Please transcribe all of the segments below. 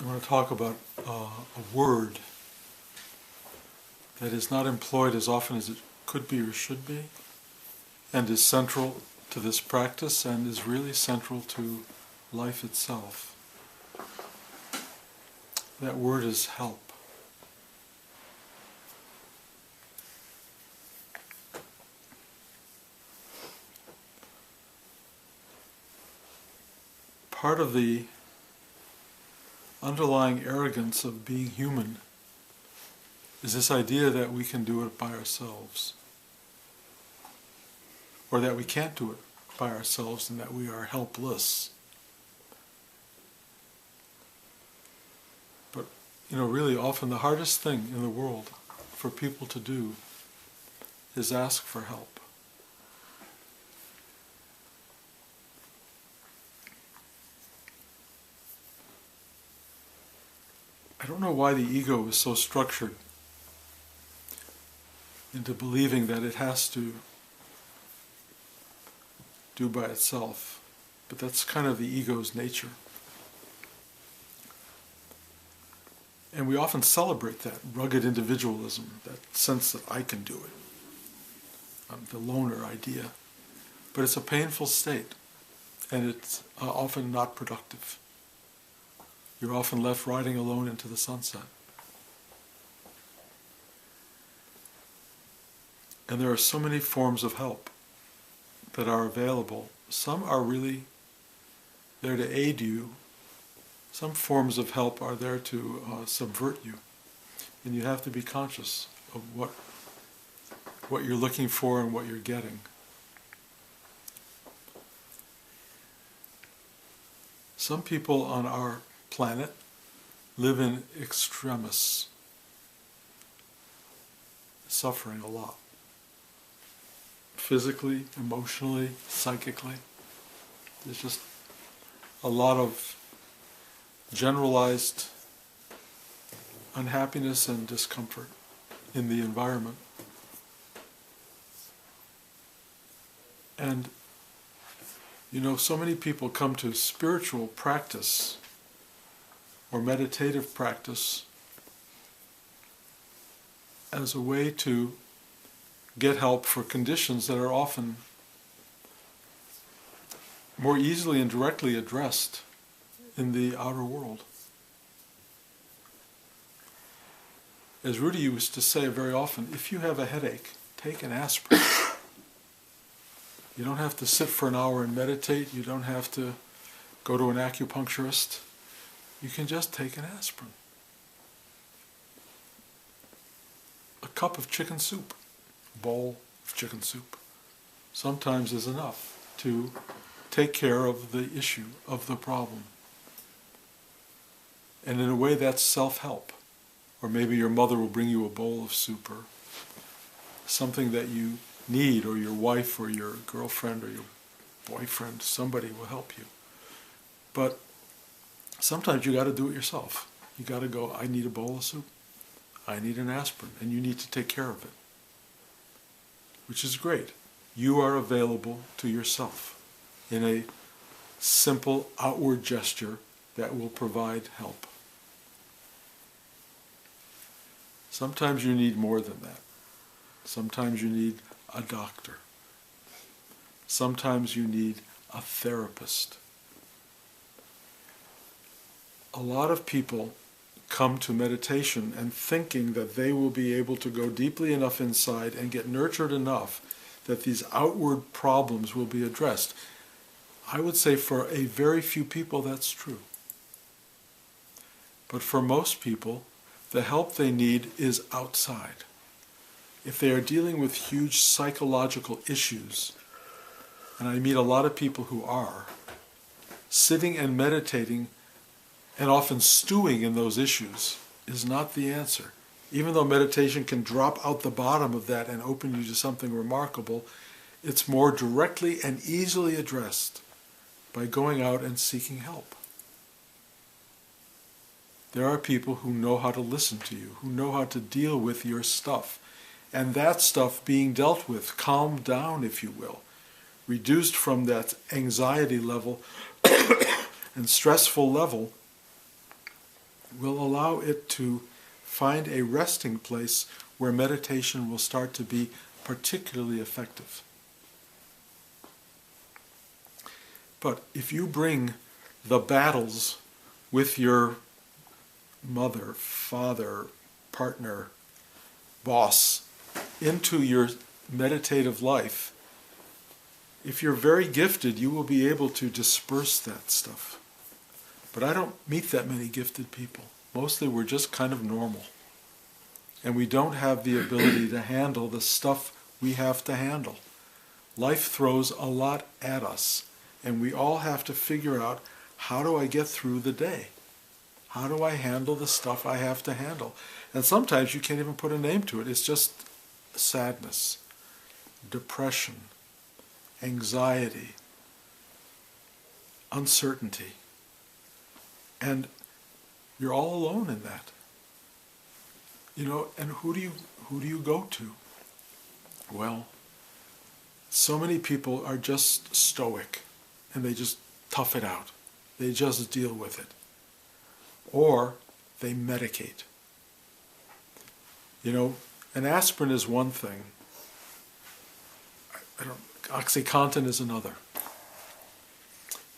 I want to talk about a word that is not employed as often as it could be or should be, and is central to this practice and is really central to life itself. That word is help. Part of the underlying arrogance of being human is this idea that we can do it by ourselves, or that we can't do it by ourselves and that we are helpless. But, really often the hardest thing in the world for people to do is ask for help. I don't know why the ego is so structured into believing that it has to do by itself, but that's kind of the ego's nature. And we often celebrate that rugged individualism, that sense that I can do it, the loner idea. But it's a painful state, and it's often not productive. You're often left riding alone into the sunset. And there are so many forms of help that are available. Some are really there to aid you. Some forms of help are there to subvert you. And you have to be conscious of what you're looking for and what you're getting. Some people on our planet live in extremis, suffering a lot. Physically, emotionally, psychically. There's just a lot of generalized unhappiness and discomfort in the environment. And, so many people come to spiritual practice or meditative practice as a way to get help for conditions that are often more easily and directly addressed in the outer world. As Rudy used to say very often, if you have a headache, take an aspirin. You don't have to sit for an hour and meditate. You don't have to go to an acupuncturist. You can just take an aspirin. A cup of chicken soup, a bowl of chicken soup, sometimes is enough to take care of the issue, of the problem. And in a way that's self-help. Or maybe your mother will bring you a bowl of soup or something that you need, or your wife or your girlfriend or your boyfriend, somebody will help you. But sometimes you got to do it yourself. You got to go, I need a bowl of soup. I need an aspirin, and you need to take care of it. Which is great. You are available to yourself in a simple outward gesture that will provide help. Sometimes you need more than that. Sometimes you need a doctor. Sometimes you need a therapist. A lot of people come to meditation and thinking that they will be able to go deeply enough inside and get nurtured enough that these outward problems will be addressed. I would say for a very few people that's true. But for most people, the help they need is outside. If they are dealing with huge psychological issues, and I meet a lot of people who are, sitting and meditating and often stewing in those issues is not the answer. Even though meditation can drop out the bottom of that and open you to something remarkable, it's more directly and easily addressed by going out and seeking help. There are people who know how to listen to you, who know how to deal with your stuff, and that stuff being dealt with, calmed down, if you will, reduced from that anxiety level and stressful level will allow it to find a resting place where meditation will start to be particularly effective. But if you bring the battles with your mother, father, partner, boss into your meditative life, if you're very gifted, you will be able to disperse that stuff. But I don't meet that many gifted people. Mostly we're just kind of normal. And we don't have the ability to handle the stuff we have to handle. Life throws a lot at us, and we all have to figure out, how do I get through the day? How do I handle the stuff I have to handle? And sometimes you can't even put a name to it. It's just sadness, depression, anxiety, uncertainty. And you're all alone in that. And who do you go to? Well, so many people are just stoic, and they just tough it out. They just deal with it. Or they medicate. An aspirin is one thing. OxyContin is another.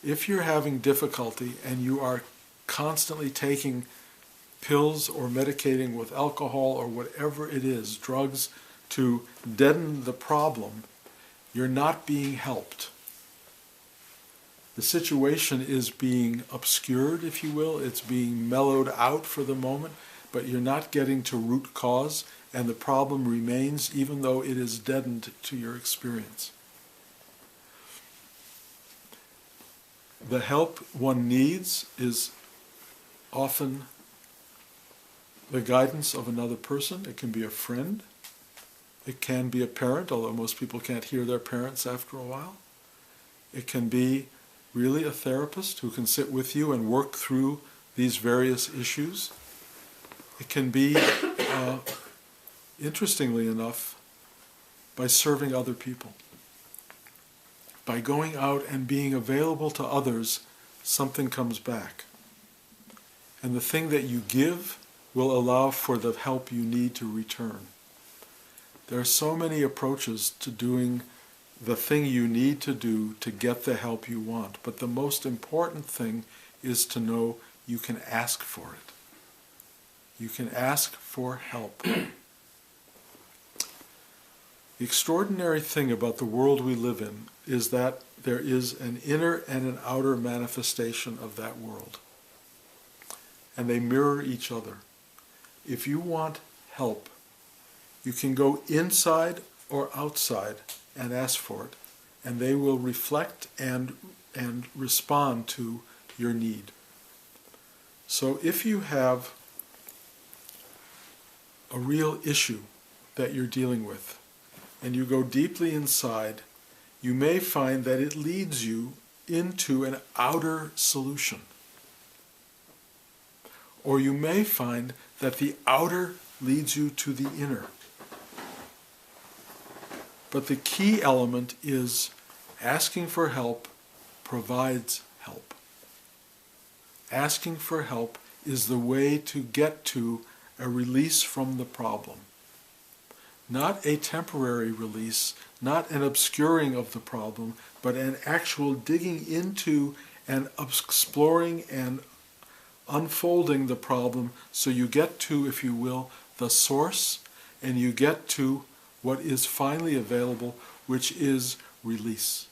If you're having difficulty and you are constantly taking pills or medicating with alcohol or whatever it is, drugs, to deaden the problem, you're not being helped. The situation is being obscured, if you will. It's being mellowed out for the moment, but you're not getting to root cause, and the problem remains even though it is deadened to your experience. The help one needs is often the guidance of another person. It can be a friend. It can be a parent, although most people can't hear their parents after a while. It can be really a therapist who can sit with you and work through these various issues. It can be, interestingly enough, by serving other people. By going out and being available to others, something comes back. And the thing that you give will allow for the help you need to return. There are so many approaches to doing the thing you need to do to get the help you want. But the most important thing is to know you can ask for it. You can ask for help. The extraordinary thing about the world we live in is that there is an inner and an outer manifestation of that world. And they mirror each other. If you want help, you can go inside or outside and ask for it, and they will reflect and respond to your need. So if you have a real issue that you're dealing with, and you go deeply inside, you may find that it leads you into an outer solution. Or you may find that the outer leads you to the inner. But the key element is asking for help provides help. Asking for help is the way to get to a release from the problem. Not a temporary release, not an obscuring of the problem, but an actual digging into and exploring and unfolding the problem so you get to, if you will, the source, and you get to what is finally available, which is release.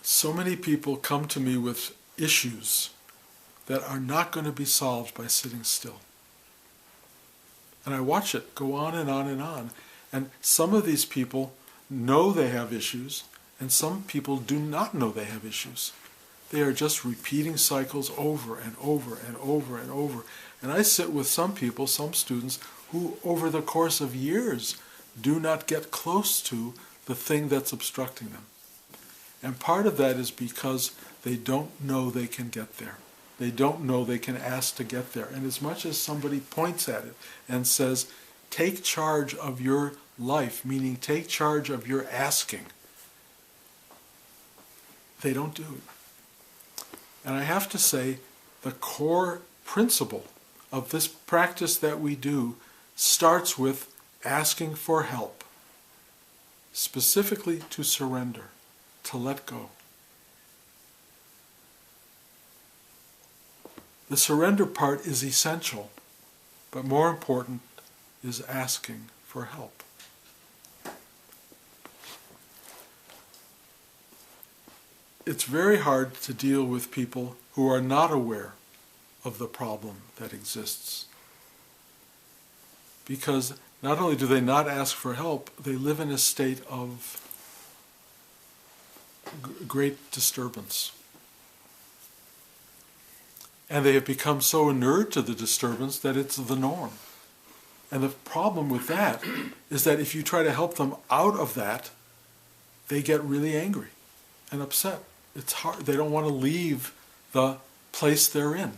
So many people come to me with issues that are not going to be solved by sitting still. And I watch it go on and on and on. And some of these people know they have issues, and some people do not know they have issues. They are just repeating cycles over and over and over and over. And I sit with some people, some students, who over the course of years do not get close to the thing that's obstructing them. And part of that is because they don't know they can get there. They don't know they can ask to get there. And as much as somebody points at it and says, take charge of your life, meaning take charge of your asking, they don't do it. And I have to say, the core principle of this practice that we do starts with asking for help, specifically to surrender, to let go. The surrender part is essential, but more important is asking for help. It's very hard to deal with people who are not aware of the problem that exists. Because not only do they not ask for help, they live in a state of great disturbance. And they have become so inured to the disturbance that it's the norm. And the problem with that is that if you try to help them out of that, they get really angry and upset. It's hard. They don't want to leave the place they're in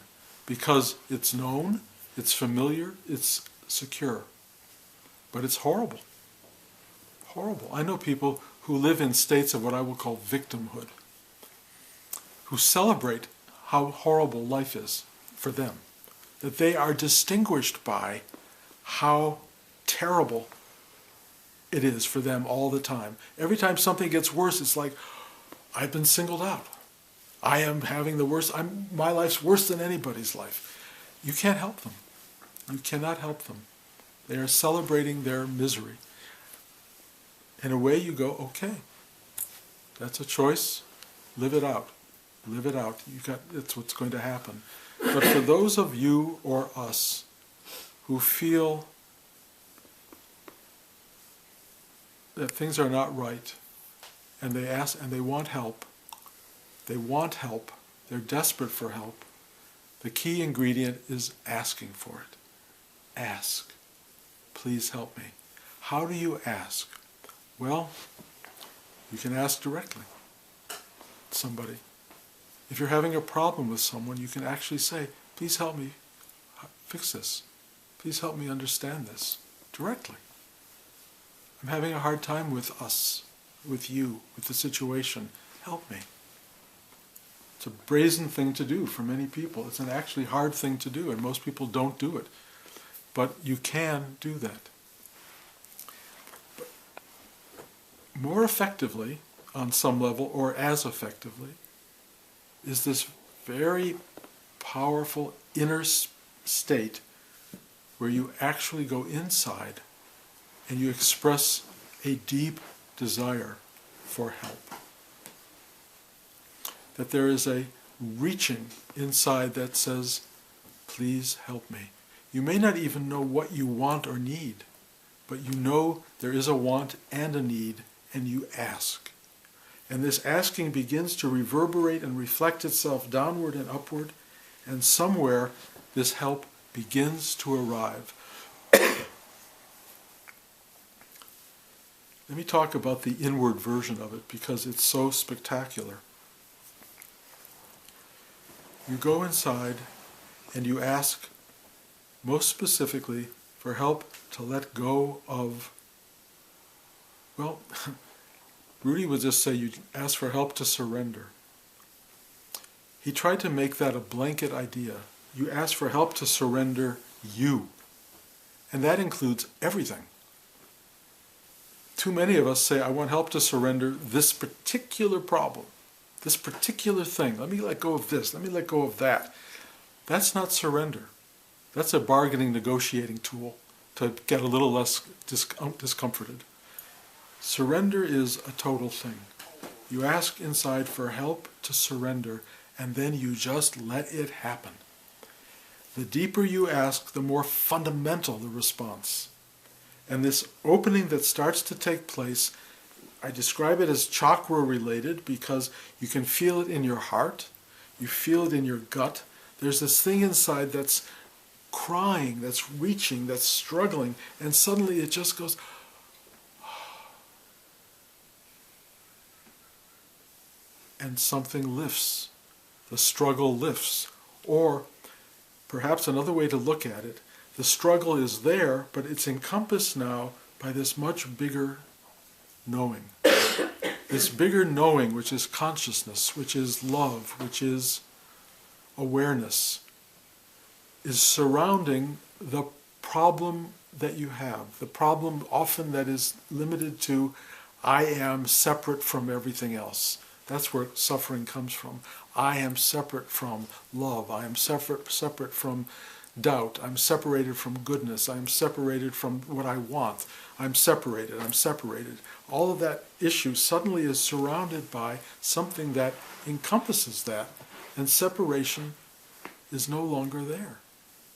because it's known, it's familiar, it's secure. But it's horrible. Horrible. I know people who live in states of what I will call victimhood, who celebrate how horrible life is for them, that they are distinguished by how terrible it is for them all the time. Every time something gets worse, it's like, I've been singled out. I am having the worst, my life's worse than anybody's life. You can't help them. You cannot help them. They are celebrating their misery. In a way you go, okay, that's a choice, live it out. Live it out. It's what's going to happen. But for those of you or us who feel that things are not right, and they ask and they want help, they're desperate for help, the key ingredient is asking for it. Ask. Please help me. How do you ask? Well, you can ask directly. Somebody. If you're having a problem with someone, you can actually say, please help me fix this. Please help me understand this directly. I'm having a hard time with us, with you, with the situation. Help me. It's a brazen thing to do for many people. It's an actually hard thing to do, and most people don't do it. But you can do that. But more effectively, on some level, or as effectively, is this very powerful inner state where you actually go inside and you express a deep desire for help. That there is a reaching inside that says, please help me. You may not even know what you want or need, but you know there is a want and a need, and you ask. And this asking begins to reverberate and reflect itself downward and upward, and somewhere this help begins to arrive. Let me talk about the inward version of it because it's so spectacular. You go inside and you ask, most specifically, for help to let go of, well, Rudy would just say you ask for help to surrender. He tried to make that a blanket idea. You ask for help to surrender you. And that includes everything. Too many of us say, I want help to surrender this particular problem, this particular thing. Let me let go of this. Let me let go of that. That's not surrender. That's a bargaining, negotiating tool to get a little less discomforted. Surrender is a total thing. You ask inside for help to surrender, and then you just let it happen. The deeper you ask, the more fundamental the response. And this opening that starts to take place, I describe it as chakra related because you can feel it in your heart, you feel it in your gut. There's this thing inside that's crying, that's reaching, that's struggling, and suddenly it just goes, and something lifts. The struggle lifts. Or perhaps another way to look at it, the struggle is there, but it's encompassed now by this much bigger knowing. This bigger knowing, which is consciousness, which is love, which is awareness, is surrounding the problem that you have. The problem often that is limited to, I am separate from everything else. That's where suffering comes from. I am separate from love. I am separate from doubt. I'm separated from goodness. I'm separated from what I want. I'm separated. All of that issue suddenly is surrounded by something that encompasses that, and separation is no longer there.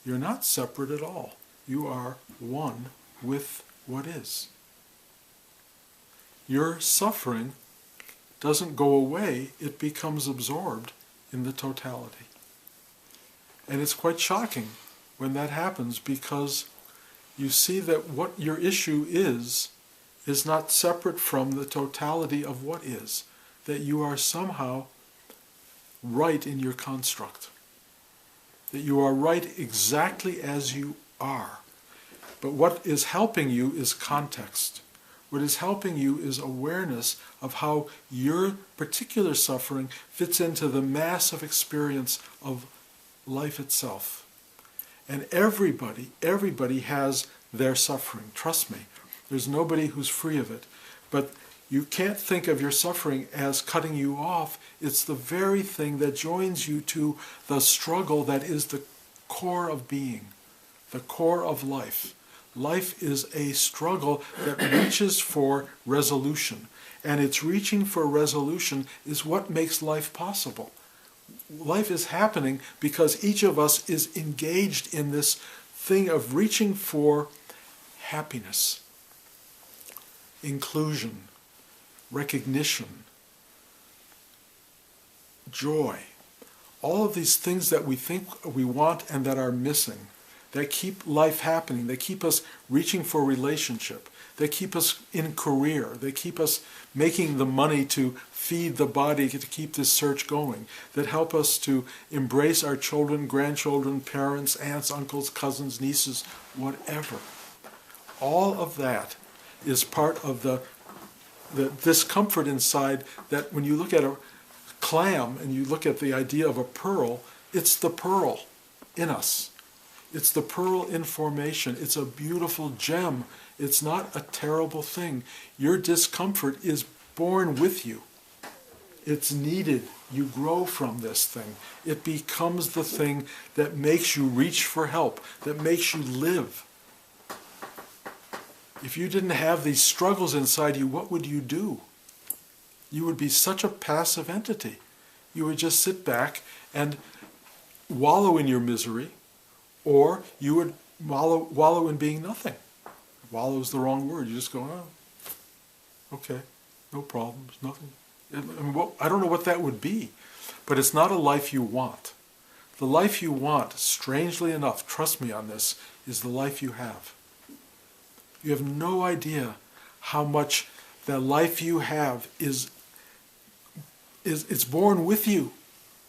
You're not separate at all. You are one with what is. Your suffering doesn't go away, it becomes absorbed in the totality. And it's quite shocking when that happens, because you see that what your issue is not separate from the totality of what is, that you are somehow right in your construct, that you are right exactly as you are. But what is helping you is context. What is helping you is awareness of how your particular suffering fits into the mass of experience of life itself. And everybody has their suffering. Trust me, there's nobody who's free of it. But you can't think of your suffering as cutting you off. It's the very thing that joins you to the struggle that is the core of being, the core of life. Life is a struggle that reaches for resolution. And its reaching for resolution is what makes life possible. Life is happening because each of us is engaged in this thing of reaching for happiness, inclusion, recognition, joy. All of these things that we think we want and that are missing, that keep life happening, that keep us reaching for relationship, that keep us in career, that keep us making the money to feed the body to keep this search going, that help us to embrace our children, grandchildren, parents, aunts, uncles, cousins, nieces, whatever. All of that is part of the discomfort inside, that when you look at a clam and you look at the idea of a pearl, it's the pearl in us. It's the pearl in formation. It's a beautiful gem. It's not a terrible thing. Your discomfort is born with you. It's needed. You grow from this thing. It becomes the thing that makes you reach for help, that makes you live. If you didn't have these struggles inside you, what would you do? You would be such a passive entity. You would just sit back and wallow in your misery, or you would wallow in being nothing. Wallow is the wrong word. You just go, oh, okay, no problems, nothing. I mean, I don't know what that would be, but it's not a life you want. The life you want, strangely enough, trust me on this, is the life you have. You have no idea how much the life you have is born with you.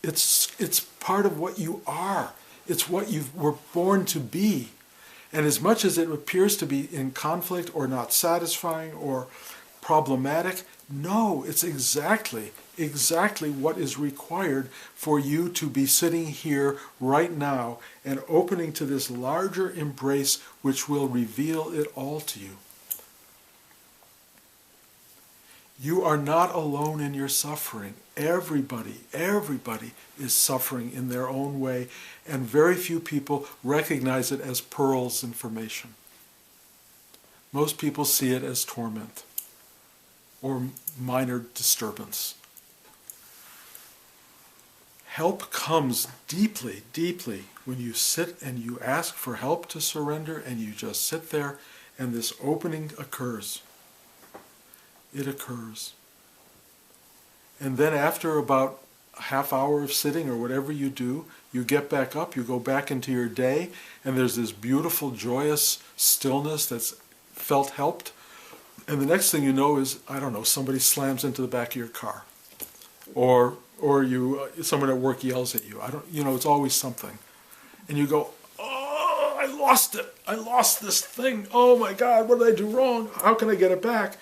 It's part of what you are. It's what you were born to be. And as much as it appears to be in conflict or not satisfying or problematic, no, it's exactly what is required for you to be sitting here right now and opening to this larger embrace which will reveal it all to you. You are not alone in your suffering. Everybody is suffering in their own way, and very few people recognize it as pearls in formation. Most people see it as torment or minor disturbance. Help comes deeply, deeply when you sit and you ask for help to surrender, and you just sit there and this opening occurs. It occurs. And then after about a half hour of sitting or whatever you do, you get back up, you go back into your day, and there's this beautiful, joyous stillness that's felt helped. And the next thing you know is, I don't know, somebody slams into the back of your car. Or someone at work yells at you. It's always something. And you go, oh, I lost it. I lost this thing. Oh my God, what did I do wrong? How can I get it back?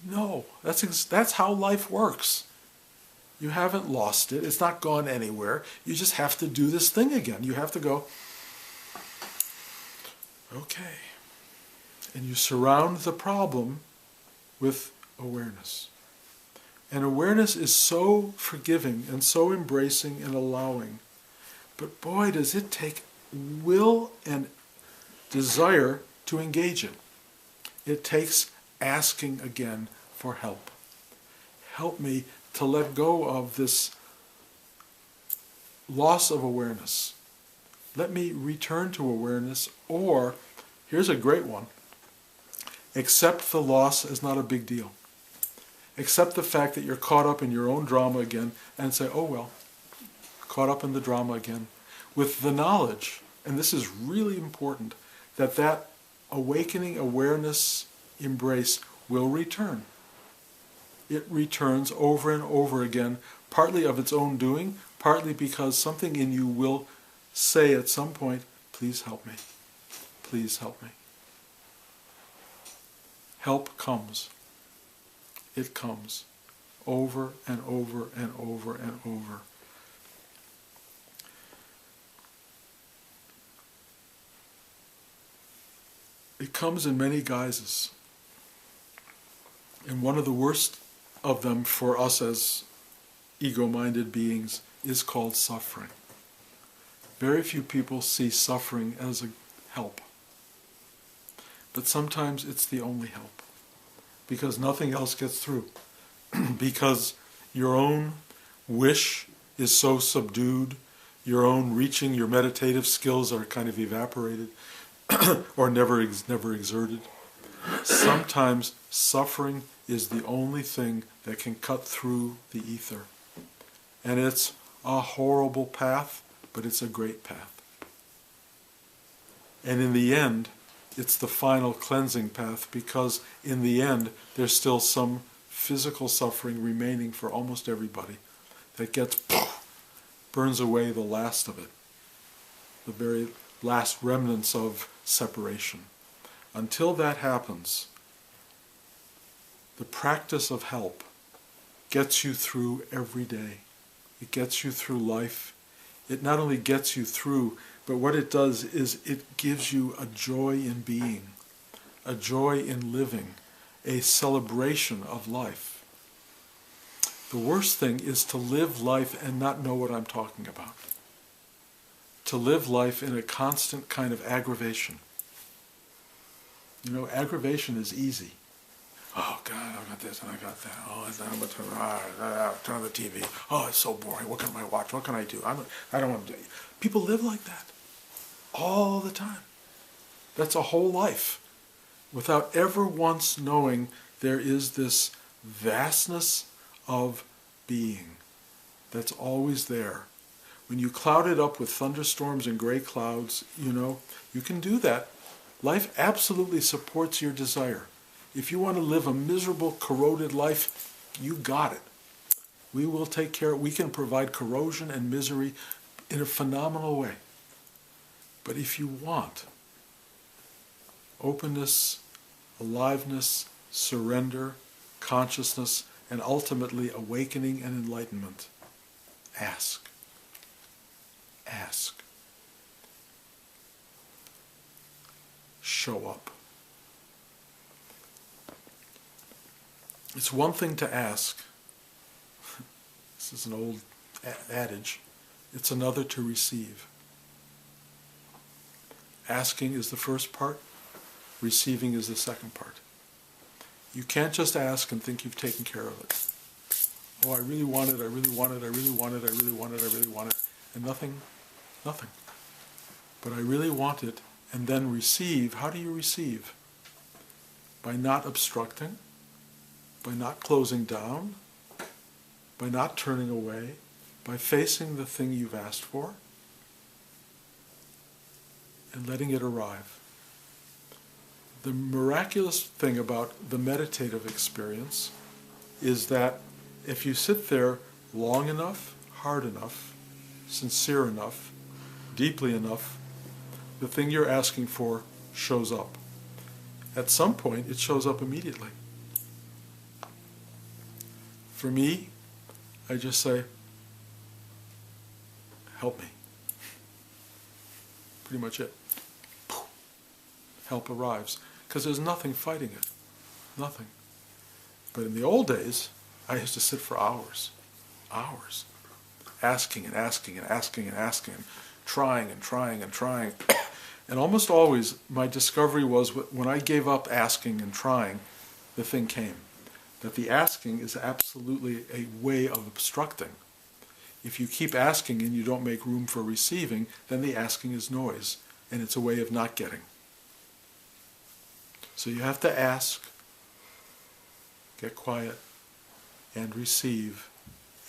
No, that's how life works. You haven't lost it. It's not gone anywhere. You just have to do this thing again. You have to go, okay. And you surround the problem with awareness. And awareness is so forgiving and so embracing and allowing. But boy, does it take will and desire to engage it. It takes asking again for help. Help me to let go of this loss of awareness. Let me return to awareness, or, here's a great one, accept the loss as not a big deal. Accept the fact that you're caught up in your own drama again and say, oh well, caught up in the drama again. With the knowledge, and this is really important, that awakening awareness embrace will return. It returns over and over again, partly of its own doing, partly because something in you will say at some point, please help me. Please help me. Help comes. It comes over and over and over and over. It comes in many guises. And one of the worst of them for us as ego-minded beings is called suffering. Very few people see suffering as a help. But sometimes it's the only help. Because nothing else gets through. Because your own wish is so subdued, your own reaching, your meditative skills are kind of evaporated, or never exerted. Sometimes suffering is the only thing that can cut through the ether. And it's a horrible path, but it's a great path. And in the end, it's the final cleansing path, because in the end, there's still some physical suffering remaining for almost everybody that burns away the last of it, the very last remnants of separation. Until that happens, the practice of help gets you through every day. It gets you through life. It not only gets you through, but what it does is it gives you a joy in being, a joy in living, a celebration of life. The worst thing is to live life and not know what I'm talking about. To live life in a constant kind of aggravation. You know, aggravation is easy. Oh God, I got this and I got that. Oh, it's not turn on the TV. Oh, it's so boring. What can I watch? What can I do? I don't want to. People live like that all the time. That's a whole life, without ever once knowing there is this vastness of being that's always there. When you cloud it up with thunderstorms and gray clouds, you know, you can do that. Life absolutely supports your desire. If you want to live a miserable, corroded life, you got it. We will take care. We can provide corrosion and misery in a phenomenal way. But if you want openness, aliveness, surrender, consciousness, and ultimately awakening and enlightenment, ask. Ask. Show up. It's one thing to ask. This is an old adage. It's another to receive. Asking is the first part. Receiving is the second part. You can't just ask and think you've taken care of it. Oh, I really want it, I really want it, I really want it, I really want it, I really want it. And nothing. But I really want it, and then receive. How do you receive? By not obstructing, by not closing down, by not turning away, by facing the thing you've asked for, and letting it arrive. The miraculous thing about the meditative experience is that if you sit there long enough, hard enough, sincere enough, deeply enough, the thing you're asking for shows up. At some point, it shows up immediately. For me, I just say, help me. Pretty much it. Help arrives. Because there's nothing fighting it. Nothing. But in the old days, I used to sit for hours. Hours. Asking and asking and asking and asking. Trying and trying and trying. And almost always, my discovery was when I gave up asking and trying, the thing came. That the asking is absolutely a way of obstructing. If you keep asking and you don't make room for receiving, then the asking is noise, and it's a way of not getting. So you have to ask, get quiet, and receive,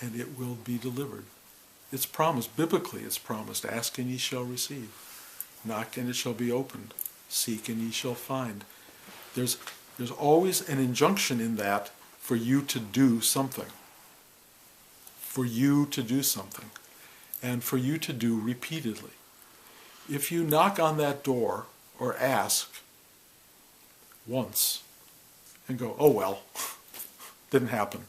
and it will be delivered. It's promised, biblically it's promised, ask and ye shall receive. Knock and it shall be opened. Seek and ye shall find. There's always an injunction in that for you to do something. For you to do something. And for you to do repeatedly. If you knock on that door or ask once and go, oh well, didn't happen.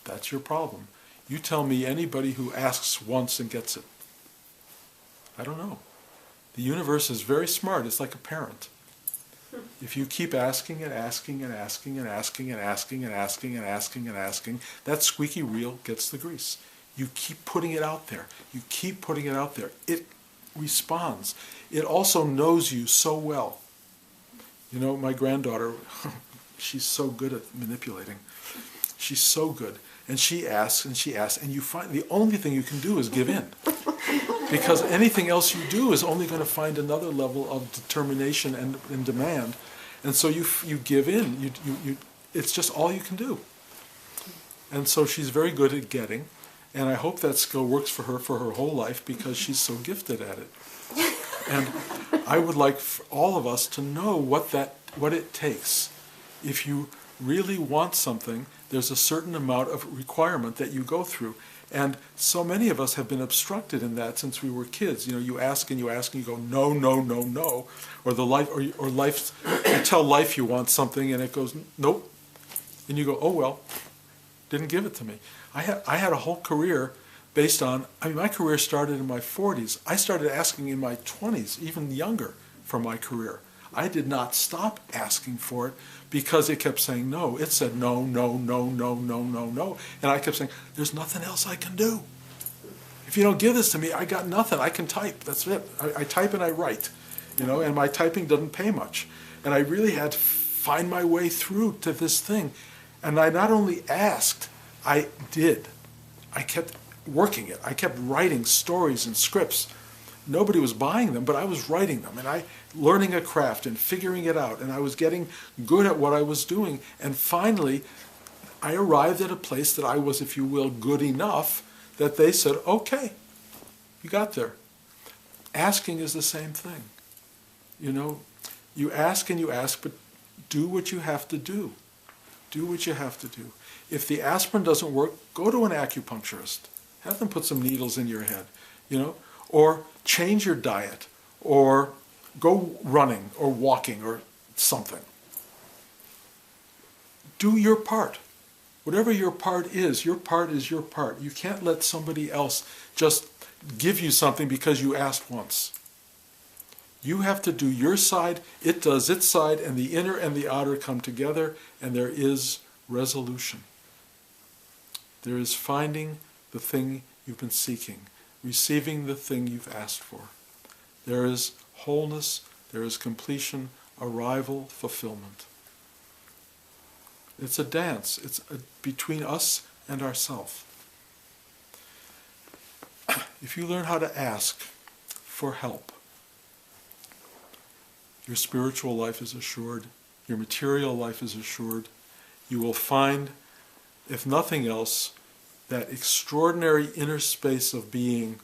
That's your problem. You tell me anybody who asks once and gets it. I don't know. The universe is very smart. It's like a parent. If you keep asking and asking and asking and asking and asking and asking and asking and asking, that squeaky wheel gets the grease. You keep putting it out there. You keep putting it out there. It responds. It also knows you so well. You know, my granddaughter, she's so good at manipulating. She's so good. And she asks, and you find the only thing you can do is give in. Because anything else you do is only going to find another level of determination and demand. And so you give in. It's just all you can do. And so she's very good at getting. And I hope that skill works for her whole life because she's so gifted at it. And I would like for all of us to know what it takes. If you really want something, there's a certain amount of requirement that you go through. And so many of us have been obstructed in that since we were kids. You know, you ask and you go, no, no, no, no. Or you tell life you want something and it goes, nope. And you go, oh well, didn't give it to me. I had a whole career based on, my career started in my 40s. I started asking in my 20s, even younger, for my career. I did not stop asking for it because it kept saying no. It said no, no, no, no, no, no, no. And I kept saying, there's nothing else I can do. If you don't give this to me, I got nothing. I can type. That's it. I type and I write. And my typing doesn't pay much. And I really had to find my way through to this thing. And I not only asked, I did. I kept working it. I kept writing stories and scripts. Nobody was buying them, but I was writing them, and learning a craft and figuring it out, and I was getting good at what I was doing. And finally, I arrived at a place that I was, if you will, good enough that they said, okay, you got there. Asking is the same thing. You ask and you ask, but do what you have to do. Do what you have to do. If the aspirin doesn't work, go to an acupuncturist. Have them put some needles in your head, or change your diet, or go running or walking or something. Do your part. Whatever your part is your part. You can't let somebody else just give you something because you asked once. You have to do your side, it does its side, and the inner and the outer come together, and there is resolution. There is finding the thing you've been seeking, receiving the thing you've asked for. There is wholeness, there is completion, arrival, fulfillment. It's a dance. It's between us and ourself. If you learn how to ask for help, your spiritual life is assured, your material life is assured. You will find, if nothing else, that extraordinary inner space of being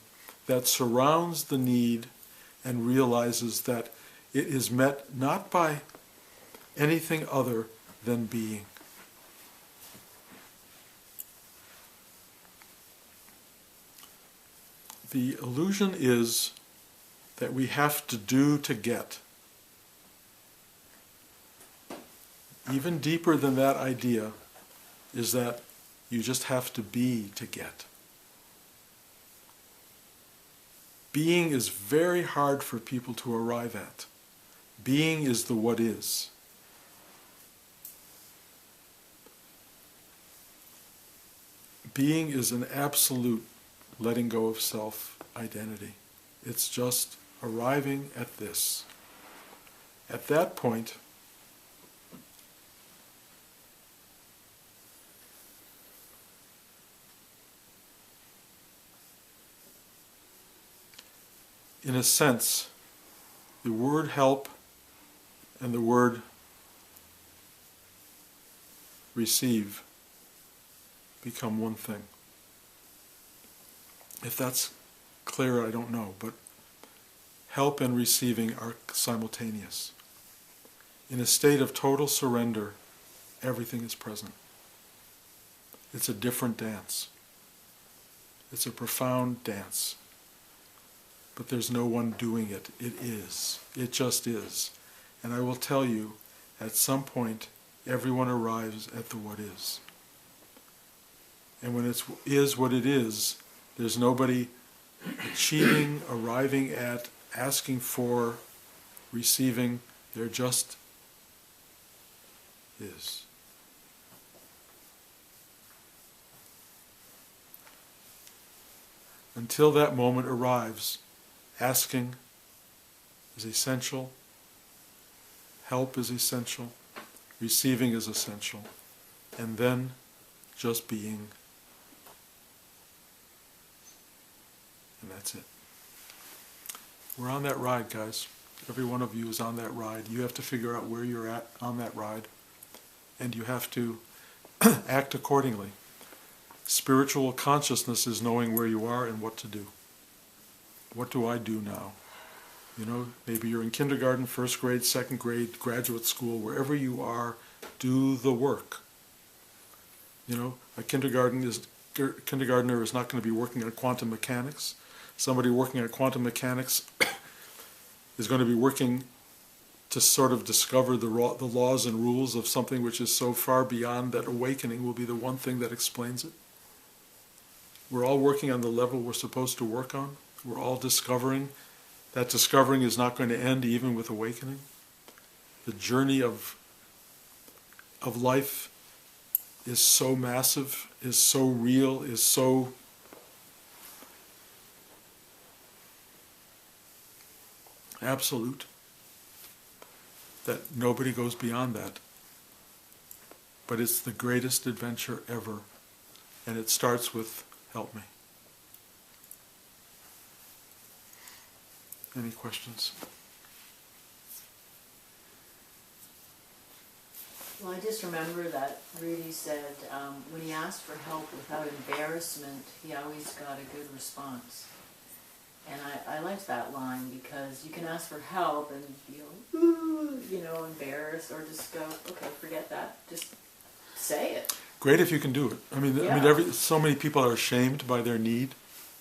that surrounds the need and realizes that it is met not by anything other than being. The illusion is that we have to do to get. Even deeper than that idea is that you just have to be to get. Being is very hard for people to arrive at. Being is the what is. Being is an absolute letting go of self-identity. It's just arriving at this. At that point, in a sense, the word help and the word receive become one thing. If that's clear, I don't know, but help and receiving are simultaneous. In a state of total surrender, everything is present. It's a different dance. It's a profound dance. But there's no one doing it. It is. It just is. And I will tell you, at some point, everyone arrives at the what is. And when it is what it is, there's nobody achieving, arriving at, asking for, receiving. There just is. Until that moment arrives, asking is essential, help is essential, receiving is essential, and then just being. And that's it. We're on that ride, guys. Every one of you is on that ride. You have to figure out where you're at on that ride, and you have to act accordingly. Spiritual consciousness is knowing where you are and what to do. What do I do now? You know, maybe you're in kindergarten, first grade, second grade, graduate school, wherever you are, do the work. You know, a kindergartner is not going to be working on quantum mechanics. Somebody working on quantum mechanics is going to be working to sort of discover the laws and rules of something which is so far beyond that awakening will be the one thing that explains it. We're all working on the level we're supposed to work on. We're all discovering. That discovering is not going to end even with awakening. The journey of life is so massive, is so real, is so absolute that nobody goes beyond that. But it's the greatest adventure ever, and it starts with help me. Any questions? Well, I just remember that Rudy said when he asked for help without embarrassment, he always got a good response. And I liked that line because you can ask for help and feel, you know, embarrassed, or just go, okay, forget that, just say it. Great if you can do it. I mean, so many people are ashamed by their need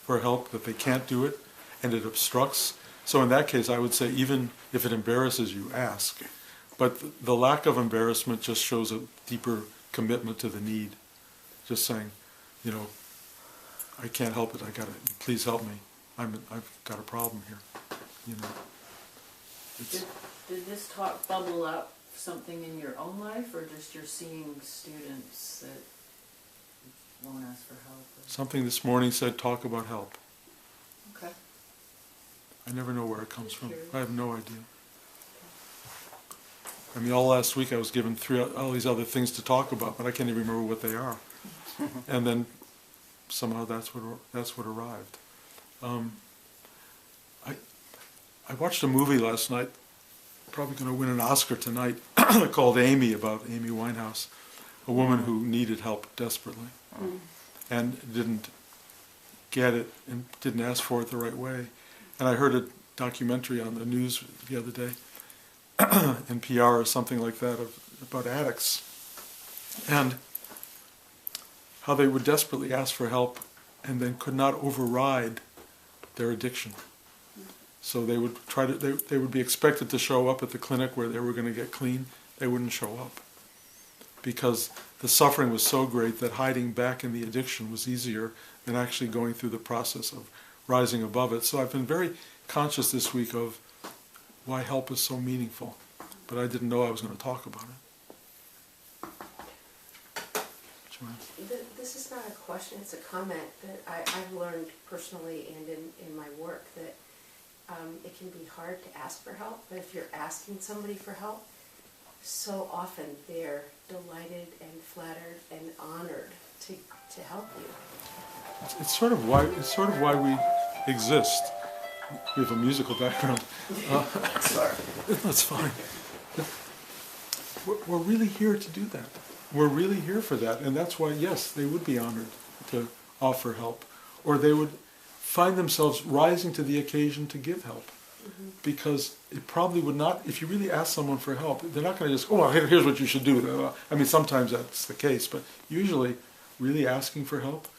for help that they can't do it, and it obstructs. So in that case, I would say even if it embarrasses you, ask. But the lack of embarrassment just shows a deeper commitment to the need. Just saying, you know, I can't help it. Please help me. I've got a problem here. You know. Did this talk bubble up something in your own life, or just you're seeing students that won't ask for help? Something this morning said, talk about help. Okay. I never know where it comes from. Curious. I have no idea. I mean, all last week I was given all these other things to talk about, but I can't even remember what they are. And then somehow that's what arrived. I watched a movie last night, probably going to win an Oscar tonight, called Amy, about Amy Winehouse, a woman who needed help desperately and didn't get it and didn't ask for it the right way. And I heard a documentary on the news the other day, NPR or something like that, about addicts, and how they would desperately ask for help and then could not override their addiction. So they would they would be expected to show up at the clinic where they were going to get clean. They wouldn't show up because the suffering was so great that hiding back in the addiction was easier than actually going through the process of rising above it. So I've been very conscious this week of why help is so meaningful, but I didn't know I was going to talk about it. Joanne? This is not a question, it's a comment that I've learned personally and in my work, that it can be hard to ask for help, but if you're asking somebody for help, so often they're delighted and flattered and honored to help you. It's sort of why we exist. We have a musical background. Sorry. That's fine. We're really here to do that. We're really here for that, and that's why, yes, they would be honored to offer help, or they would find themselves rising to the occasion to give help. Mm-hmm. Because it probably would not, if you really ask someone for help, they're not going to just, oh, here's what you should do. I mean, sometimes that's the case, but usually really asking for help,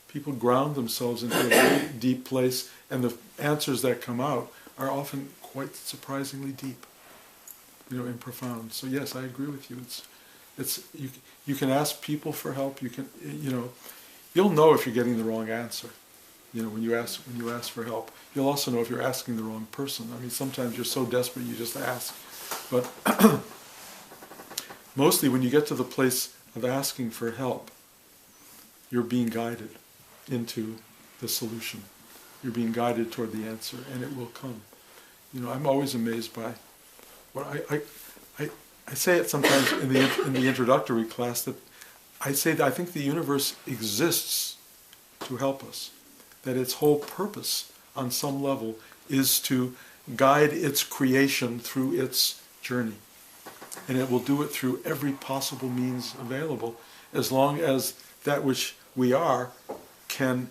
people ground themselves into a very deep place, and the answers that come out are often quite surprisingly deep, and profound. So yes, I agree with you. You can ask people for help. You can, you'll know if you're getting the wrong answer. When you ask for help, you'll also know if you're asking the wrong person. I mean, sometimes you're so desperate you just ask, but mostly when you get to the place of asking for help, you're being guided into the solution. You're being guided toward the answer, and it will come. I'm always amazed by what I say it sometimes in the introductory class, that I say that I think the universe exists to help us, that its whole purpose on some level is to guide its creation through its journey. And it will do it through every possible means available, as long as that which we are can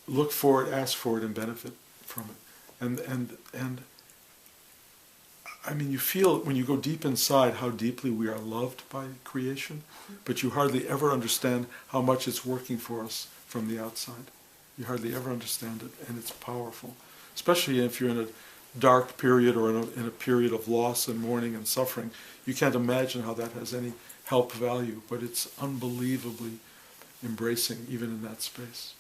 look for it, ask for it, and benefit from it. And I mean, you feel when you go deep inside how deeply we are loved by creation, but you hardly ever understand how much it's working for us from the outside. You hardly ever understand it, and it's powerful. Especially if you're in a dark period or in a period of loss and mourning and suffering. You can't imagine how that has any help value, but it's unbelievably embracing even in that space.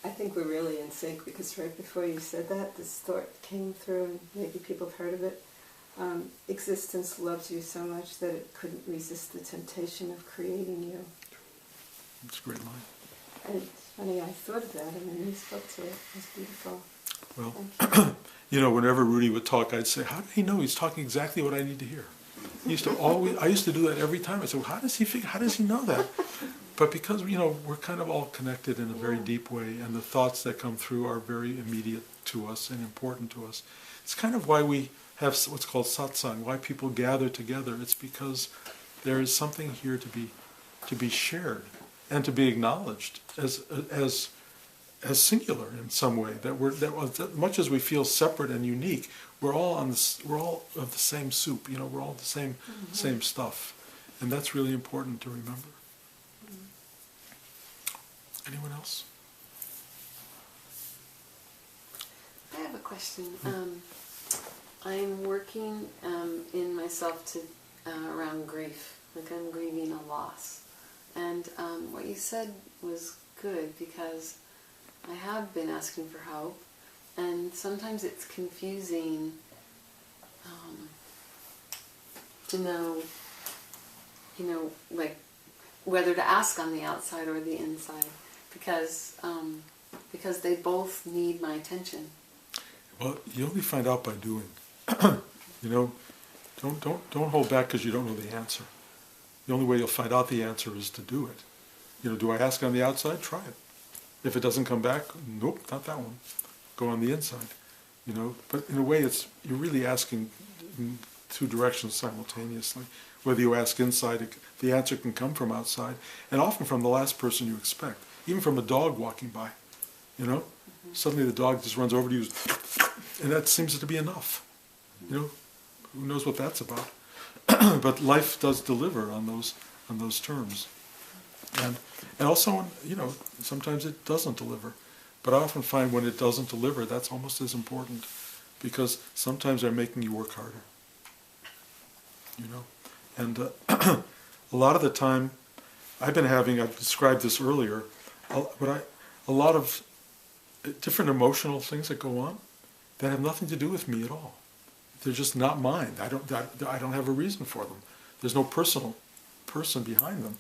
I think we're really in sync, because right before you said that, this thought came through, and maybe people have heard of it. Existence loves you so much that it couldn't resist the temptation of creating you. It's a great line. And it's funny, I thought of that, and then you spoke to it. It was beautiful. Well, whenever Rudy would talk, I'd say, how did he know he's talking exactly what I need to hear? I used to do that every time. I said, well, how does he know that? But because, we're kind of all connected in a very deep way, and the thoughts that come through are very immediate to us and important to us. It's kind of why we have what's called satsang, why people gather together. It's because there is something here to be shared and to be acknowledged as singular in some way. That much as we feel separate and unique, we're all of the same soup. We're all the same stuff, and that's really important to remember. Anyone else? I have a question. I'm working in myself to around grief, like I'm grieving a loss. And what you said was good, because I have been asking for help, and sometimes it's confusing to know, like whether to ask on the outside or the inside, because they both need my attention. Well, you only find out by doing. Don't hold back because you don't know the answer. The only way you'll find out the answer is to do it. Do I ask on the outside? Try it. If it doesn't come back, nope, not that one. Go on the inside. But in a way, you're really asking in two directions simultaneously. Whether you ask inside, the answer can come from outside, and often from the last person you expect, even from a dog walking by. Suddenly the dog just runs over to you, and that seems to be enough. Who knows what that's about? But life does deliver on those terms, and also sometimes it doesn't deliver. But I often find when it doesn't deliver, that's almost as important, because sometimes they're making you work harder. you know. And a lot of the time, I've described this earlier, a lot of different emotional things that go on that have nothing to do with me at all. They're just not mine. I don't have a reason for them. There's no personal person behind them.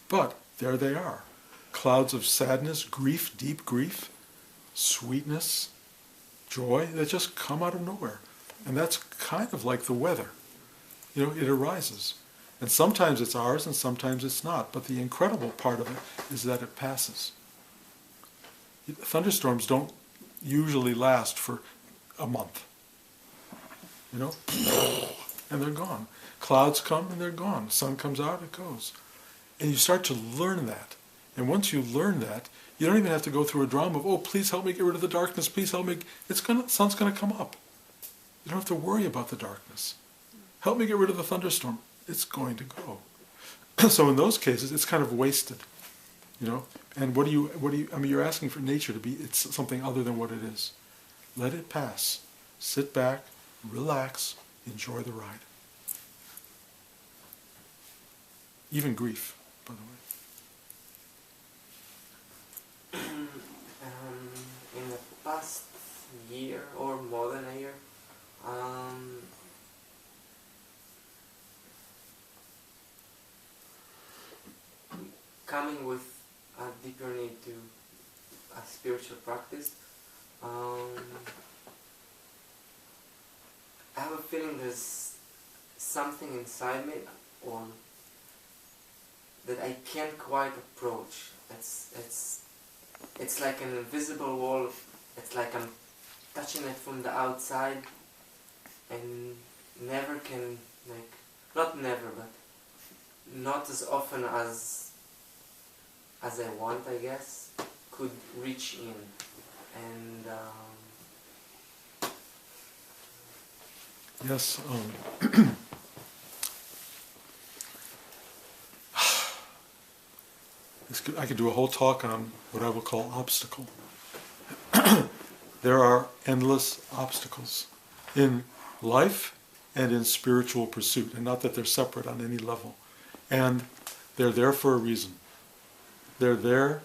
But there they are. Clouds of sadness, grief, deep grief, sweetness, joy that just come out of nowhere. And that's kind of like the weather. You know, it arises. And sometimes it's ours and sometimes it's not. But the incredible part of it is that it passes. Thunderstorms don't usually last for a month. You know? And they're gone. Clouds come and they're gone. Sun comes out, it goes. And you start to learn that. And once you learn that, you don't even have to go through a drama of, oh, please help me get rid of the darkness, please help me. Sun's going to come up. You don't have to worry about the darkness. Help me get rid of the thunderstorm. It's going to go. So in those cases, it's kind of wasted. You know? And you're asking for nature to be, it's something other than what it is. Let it pass. Sit back, relax, enjoy the ride. Even grief, by the way. In the past year or more than a year, coming with a deeper need to a spiritual practice, I have a feeling there's something inside me or that I can't quite approach. It's like an invisible wall. It's like I'm touching it from the outside and never can, like, not never, but not as often as I want, I guess, could reach in. And Yes. I could do a whole talk on what I will call obstacle. There are endless obstacles in life and in spiritual pursuit, and not that they're separate on any level. And they're there for a reason. They're there,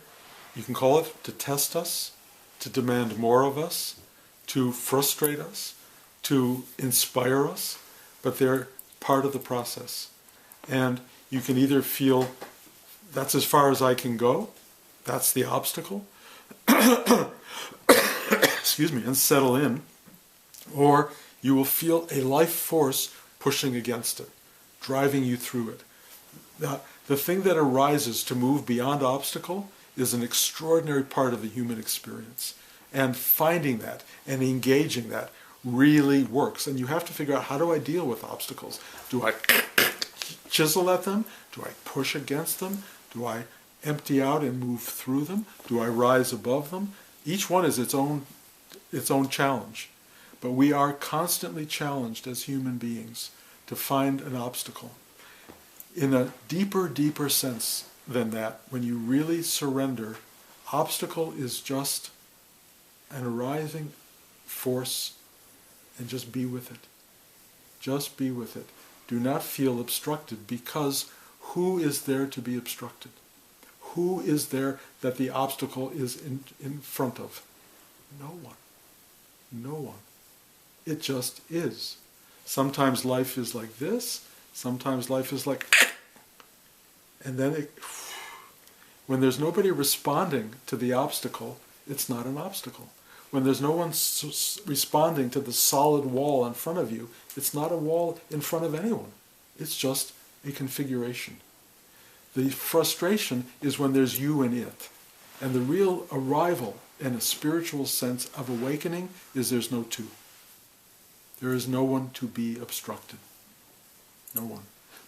you can call it, to test us, to demand more of us, to frustrate us, to inspire us, but they're part of the process. And you can either feel, that's as far as I can go, that's the obstacle, excuse me, and settle in, or you will feel a life force pushing against it, driving you through it. The thing that arises to move beyond obstacle is an extraordinary part of the human experience. And finding that and engaging that really works. And you have to figure out, how do I deal with obstacles? Do I chisel at them? Do I push against them? Do I empty out and move through them? Do I rise above them? Each one is its own challenge. But we are constantly challenged as human beings to find an obstacle. In a deeper sense than that, when you really surrender, obstacle is just an arising force, and just be with it. Just be with it. Do not feel obstructed, because who is there to be obstructed? Who is there that the obstacle is in front of? No one. No one. It just is. Sometimes life is like this, sometimes life is like, and then when there's nobody responding to the obstacle, it's not an obstacle. When there's no one responding to the solid wall in front of you, it's not a wall in front of anyone. It's just a configuration. The frustration is when there's you and it. And the real arrival in a spiritual sense of awakening is there's no two. There is no one to be obstructed. No one.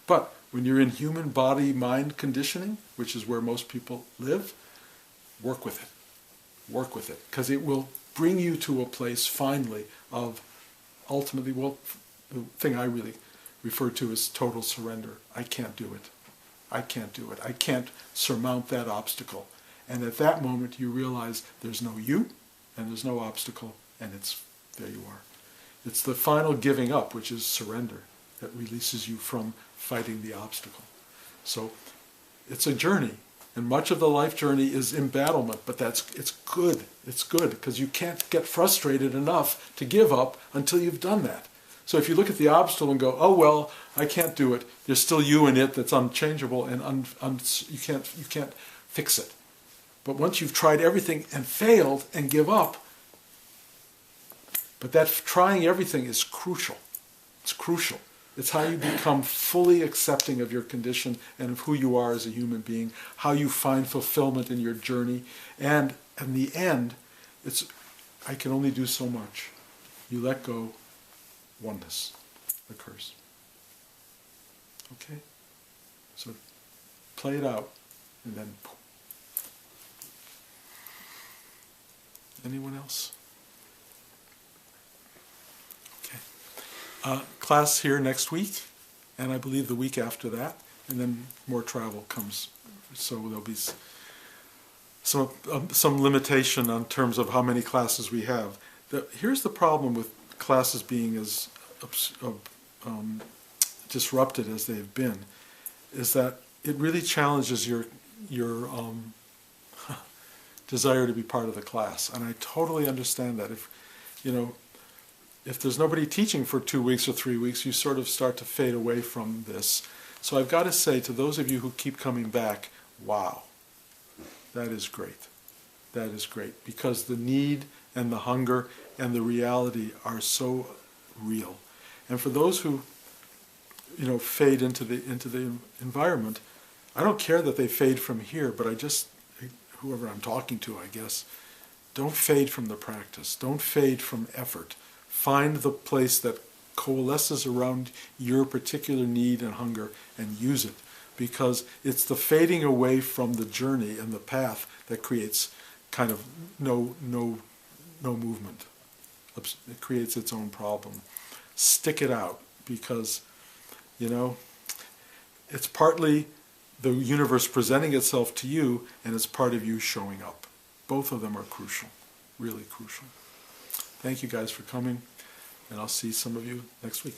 But when you're in human body-mind conditioning, which is where most people live, work with it. Work with it. Because it will bring you to a place, finally, of ultimately, well, the thing I really refer to as total surrender. I can't do it. I can't do it. I can't surmount that obstacle. And at that moment you realize there's no you, and there's no obstacle, and there you are. It's the final giving up, which is surrender. that releases you from fighting the obstacle. So it's a journey, and much of the life journey is embattlement, but it's good. It's good, because you can't get frustrated enough to give up until you've done that. So if you look at the obstacle and go, oh well, I can't do it, there's still you in it that's unchangeable, and you can't fix it. But once you've tried everything and failed and give up, but that trying everything is crucial. It's crucial. It's how you become fully accepting of your condition and of who you are as a human being, how you find fulfillment in your journey, and in the end, it's, I can only do so much. You let go, oneness occurs. Okay? So play it out, and then boom. Anyone else? Okay. Class here next week, and I believe the week after that, and then more travel comes. So there'll be some limitation on terms of how many classes we have. Here's the problem with classes being as disrupted as they've been, is that it really challenges your desire to be part of the class. And I totally understand that. If there's nobody teaching for 2 weeks or 3 weeks, you sort of start to fade away from this. So I've got to say to those of you who keep coming back, wow, that is great. That is great, because the need and the hunger and the reality are so real. And for those who fade into the environment, I don't care that they fade from here, but whoever I'm talking to, I guess, don't fade from the practice. Don't fade from effort. Find the place that coalesces around your particular need and hunger and use it, because it's the fading away from the journey and the path that creates kind of no movement. It creates its own problem. Stick it out, because, it's partly the universe presenting itself to you, and it's part of you showing up. Both of them are crucial, really crucial. Thank you guys for coming, and I'll see some of you next week.